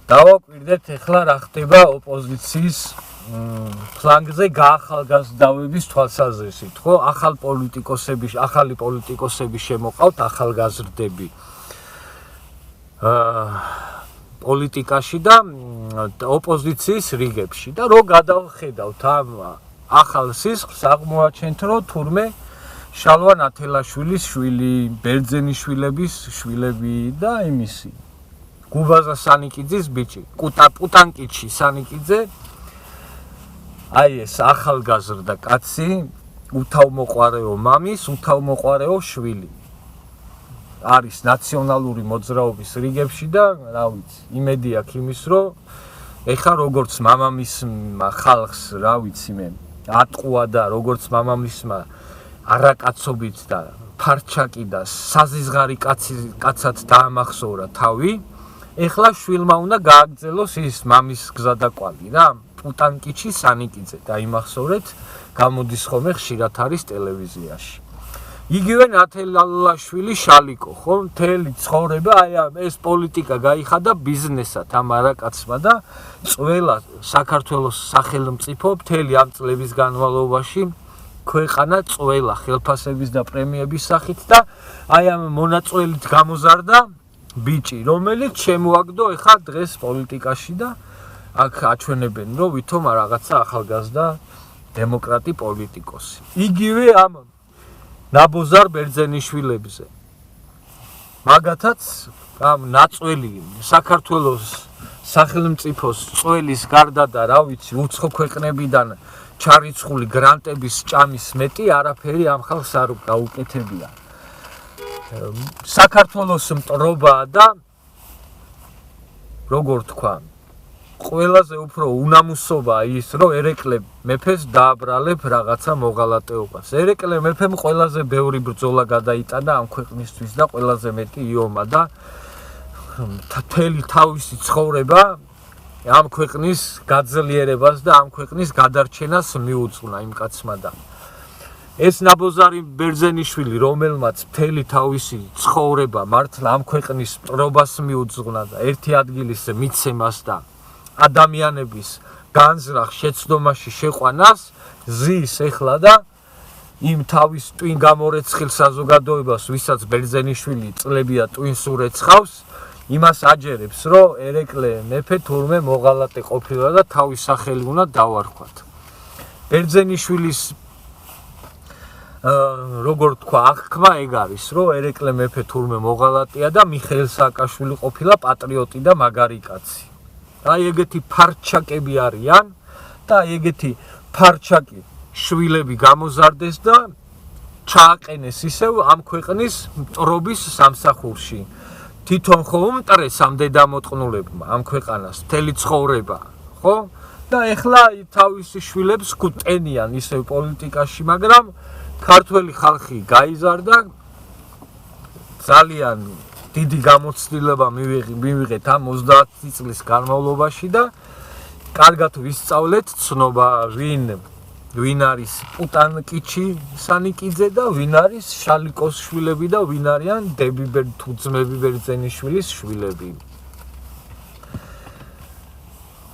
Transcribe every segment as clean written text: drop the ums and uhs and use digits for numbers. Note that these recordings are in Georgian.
დავაკვირდეთ ახლა რა ხდება ოპოზიციის ფლანგზე გაახალგაზრდავების თვალსაზრისით, ხო? ახალი პოლიტიკოსები შემოყავთ, ახალგაზრდები. პოლიტიკაში და ოპოზიციის რიგებში და რო გადავხედავთ ამ ახალ სისხლს, აღმოაჩენთ, რომ თურმე შალვა ნათელაშვილის შვილი, ბერძენიშვილების შვილები და იმისი გუბაზა სანიკიძის ბიჭი, პუტანკიჩი სანიკიძე, აი ეს ახალგაზრდა კაცი, უთავმოყვარეო მამის, უთავმოყვარეო შვილი. არის ნაციონალური მოძრაობის რიგებში და რა ვიცი, იმედი აქვს იმის, რომ ეხა როგორც მამამისმა ხალხს, რა ვიცი მე, ატყუა და როგორც მამამისმა არაკაცობით და ფარჩაკი და საზიზღარი კაცად დაამახსოვრა თავი, ეხლა შვილმა უნდა გააგრძელოს ის მამის გზადაკვალი რა, პუტანკიჩი სანიკიძე დაიმახსოვრეთ, გამოდის ხოლმე ხშირად არის ტელევიზიაში. იგივე ნათელაშვილი შალიკო, ხო, მთელი ცხოვრება აი ეს პოლიტიკა გაიხადა ბიზნესად ამ არაკაცმა და წველა საქართველოს სახელმწიფო მთელი ამ წლების განმავლობაში ქვეყანა წველა ხელფასების და პრემიების სახით და აი ამ მონაწილით გამოზარდა ბიჭი, რომელიც შემოაგდო ეხა დღეს პოლიტიკაში და აქ აჩვენებენ, რომ ვითომ რაღაცა ახალგაზრდა დემოკრატი პოლიტიკოსი. იგივე ამ ნაბოზარ ბერძენიშვილებზე. მაგათაც ამ ნაწველი საქართველოს სახელმწიფოს წველის გარდა და რა ვიცი, უცხო ქვეყნებიდან ჩარიცხული გრანტების ჭამის მეტი არაფერი ამ ხალხს არ გაუკეთებია. საქართველოს მტრობაა და როგორ თქვა, ყველაზე უფრო უნამუსობაა ის, რომ ერეკლე მეფეს დააბრალებ რაღაცა მოღალატეობას. ერეკლე მეფემ ყველაზე ბევრი ბრძოლა გადაიტანა ამ ქვეყნისთვის და ყველაზე მეტი იომა და მთელი თავისი ცხოვრება ამ ქვეყნის გაძლიერებას და ამ ქვეყნის გადარჩენას მიუძღვნა იმ კაცმა და ეს ნაბოზარი ბერძენიშვილი, რომელმაც მთელი თავისი ცხოვრება მართლა ამ ქვეყნის მტრობას მიუძღვნა და ერთი ადგილის მიცემას და ადამიანების განზრახ შეცდომაში შეყვანას ზის ეხლა და იმ თავის ტვინ გამორეცხილ საზოგადოებას, ვისაც ბერძენიშვილი წლებია ტვინს ურეცხავს, იმას აჯერებს, რომ ერეკლე მეფე თურმე მოღალატე ყოფილა და თავის სახელი უნდა დავარქვათ. ბერძენიშვილის როგორ თქვა, აღქმა ეგ არის, რომ ერეკლე მეფე თურმე მოღალატეა და მიხეილ სააკაშვილი ყოფილა პატრიოტი და მაგარი კაცი. აი ეგეთი ფარჩაკები არიან და ეგეთი ფარჩაკი შვილები გამოზარდეს და ჩააყენეს ისევ ამ ქვეყნის მტრობის სამსახურში. თვითონ ხო უმტრეს ამ დედამოწყნულებმა ამ ქვეყანას მთელი ცხოვრება, ხო? და ეხლა თავისი შვილებს კუტენიან ისევ პოლიტიკაში, მაგრამ ქართველი ხალხი გაიზარდა, ძალიან დიდი გამოცდილება მივიღეთ ამ 30 წლის განმავლობაში და კარგად ვისწავლეთ ცნობა ვინ არის პუტანკიჩი სანიკიძე და ვინ არის შალიკოს შვილები და ვინ არიან თუ ძმები ბერძენიშვილის შვილები.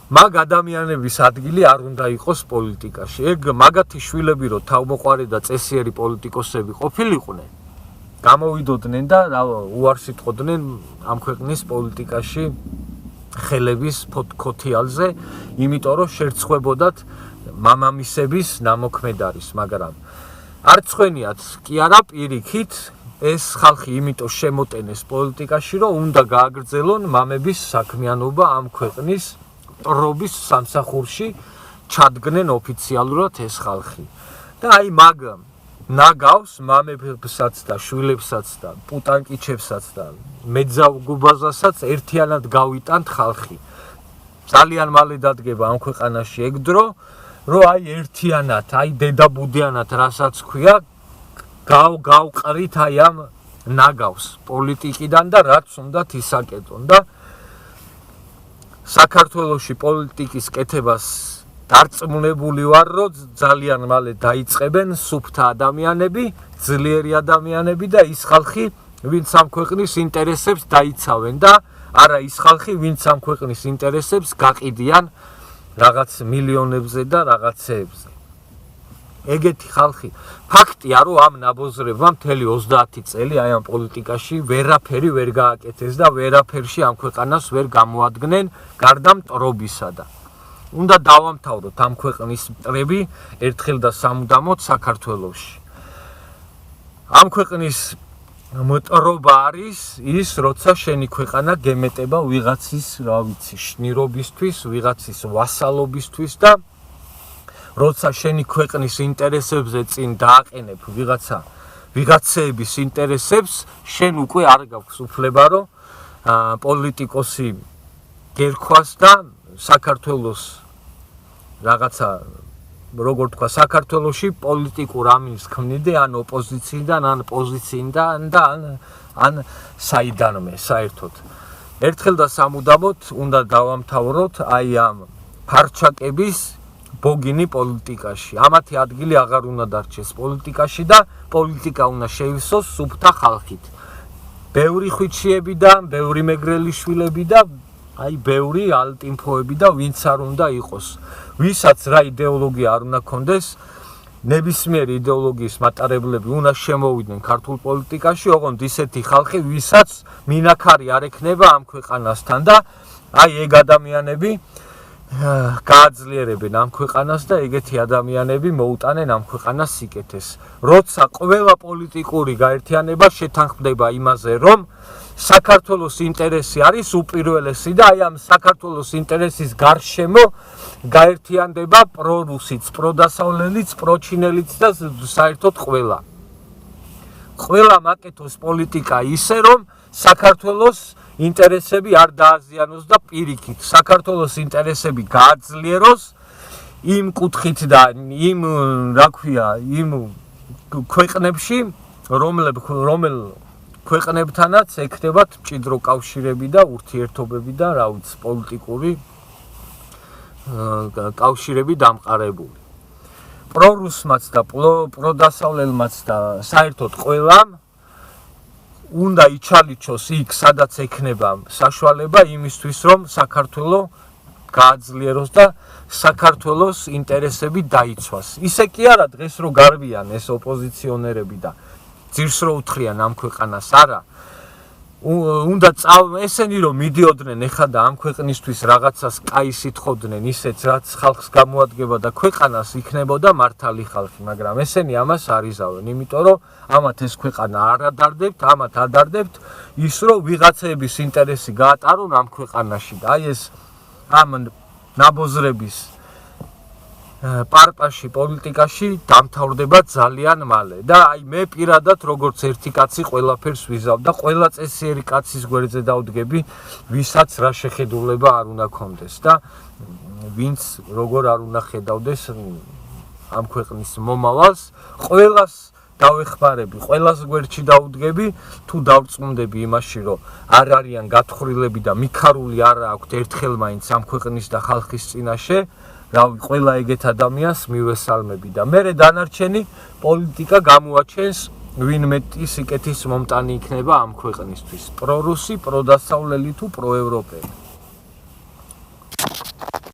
მაგ ადამიანების ადგილი არ უნდა იყოს პოლიტიკაში. ეგ მაგათი შვილები რო თავმოყარე და წესიერი პოლიტიკოსები ყოფილიყვნენ, გამოვიდოდნენ და უარს იტყოდნენ ამ ქვეყნის პოლიტიკაში ხელების ქოთიალზე, იმიტომ რომ შერცხვებოდათ მამამისების ნამოქმედარის, მაგრამ არ ცხენიათ კი არა პირიქით ეს ხალხი იმიტომ შემოტენეს პოლიტიკაში, რომ უნდა გააგრძელონ მამების საქმიანობა ამ ქვეყნის მტრობის სამსახურში, ჩადგნენ ოფიციალურად ეს ხალხი. და აი მაგ ნაგავს მამებსაც და შვილებსაც და პუტანკიჩებსაც და მეძავ გუბაზასაც ერთიანად გავიტანთ ხალხი. ძალიან მალე დადგება ამ ქვეყანაში ეგ დრო, რომ აი ერთიანად, აი დედაბუდიანად, რასაც ქვია, გავყრით აი ამ ნაგავს პოლიტიკიდან და რაც უნდათ ისაკეთონ და საქართველოში პოლიტიკის კეთებას დარწმუნებული ვარ, რომ ძალიან მალე დაიწყებენ სუფთა ადამიანები, ძლიერი ადამიანები და ის ხალხი, ვინც ამ ქვეყნის ინტერესებს დაიცავენ და არა ის ხალხი, ვინც ამ ქვეყნის ინტერესებს გაყიდიან რაღაც მილიონებზე და რაღაცეებზე. ეგეთი ხალხი. ფაქტია, რომ ამ ნაბოზრებმა მთელი 30 წელი აი ამ პოლიტიკაში ვერაფერი ვერ გააკეთეს და ვერაფერში ამ ქვეყანას ვერ გამოადგნენ გარდა მტრობისა და უნდა დავამთავროთ ამ ქვეყნის მტრები ერთხელ და სამუდამოდ საქართველოში. ამ ქვეყნის მტრობა არის ის, როცა შენი ქვეყანა გემეტება ვიღაცის, რა ვიცი, შნირობისთვის, ვიღაცის ვასალობისთვის და როცა შენი ქვეყნის ინტერესებზე წინ დააყენებ ვიღაცების ინტერესებს, შენ უკვე არ გაქვს უფლება, რომ პოლიტიკოსი გერქვას და საქართველოს რაღაცა, როგორ თქვა, საქართველოში პოლიტიკურ ამინს ქმნიდე, ან ოპოზიციიდან, ან პოზიციიდან და ან საიდანმე, საერთოდ. ერთხელ და სამუდამოდ უნდა დავამთავროთ აი ამ ფარჩაკების ბოგინი პოლიტიკაში. ამათი ადგილი აღარ უნდა დარჩეს პოლიტიკაში და პოლიტიკა უნდა შეივსოს სუფთა ხალხით. ბევრი ხვიჩიები და ბევრი მეგრელიშვილები და აი ბევრი ალტინფოები და ვინც არ უნდა იყოს. ვისაც რა იდეოლოგია არ უნდა კონდეს, ნებისმიერი იდეოლოგიის მატარებლები უნდა შემოვიდნენ ქართულ პოლიტიკაში, ოღონდ ისეთი ხალხი, ვისაც მინაქარი არ ექნება ამ ქვეყანასთან და აი ეგ ადამიანები გააძლიერებენ ამ ქვეყანას და ეგეთი ადამიანები მოუტანენ ამ ქვეყანას სიკეთეს. როცა ყველა პოლიტიკური გაერთიანება შეთანხმდება იმაზე, რომ საქართველოს ინტერესი არის უპირველესი და აი ამ საქართველოს ინტერესის გარშემო გაერთიანდება პრორუსიც, პროდასავლელიც, პროჩინელიც და საერთოდ ყველა. ყველა მაკეთოს პოლიტიკა ისე, რომ საქართველოს ინტერესები არ დააზიანოს და პირიქით საქართველოს ინტერესები გააძლიეროს იმ კუთხით და იმ რა ქვია, იმ ქვეყნებში, რომელ ქვეყნებთანაც ექნებათ მჭიდრო კავშირები და ურთიერთობები და რა ვიცი, პოლიტიკური კავშირები დამყარებული. პრორუსმაც და პროდასავლელმაც და საერთოდ ყველამ უნდა იჩალიჩოს იქ, სადაც ექნება საშუალება იმისთვის, რომ საქართველო გააძლიეროს და საქართველოს ინტერესები დაიცვას. ისე კი არა დღეს რო გარბიან ეს ოპოზიციონერები და ძირს რო უთხრიან ამ ქვეყანას, არა. უნდა ესენი რომ მიდიოდნენ ეხლა და ამ ქვეყნისთვის რაღაცას კაი სიტყოდნენ, ისეც რაც ხალხს გამოადგება და ქვეყანას იქნებოდა მართალი ხალხი, მაგრამ ესენი ამას არ იზავენ, იმიტომ რომ ამათ ეს ქვეყანა არ ადარდებთ, ამათ ადარდებთ ის, რომ ვიღაცების ინტერესი გაატარონ ამ ქვეყანაში და აი ეს ამ ნაბოზრების პარტაში, პოლიტიკაში დამთავრდება ძალიან მალე და აი მე პირადად როგორც ერთი კაცი ყველაფერს ვიზავ და ყველა წესიერი კაცის გვერდზე დავდგები, ვისაც რა შეხედულება არ უნდა კონდეს და ვინც როგორ არ უნდა ხედავდეს ამ ქვეყნის მომავალს, ყველას დავეხმარები, ყველას გვერდში დავდგები, თუ დავწმუნდები იმაში, რომ არ არიან გათხრილები და მიქარული არ აქვთ ერთხელ მაინც ამ ქვეყნის და ხალხის წინაშე, რავი, ყველა ეგეთ ადამიანს მივესალმები და მერე დანარჩენი პოლიტიკა გამოაჩენს ვინ მეტი სიკეთის მომტანი იქნება ამ ქვეყნისთვის, პრორუსი, პროდასავლელი თუ პროევროპელი.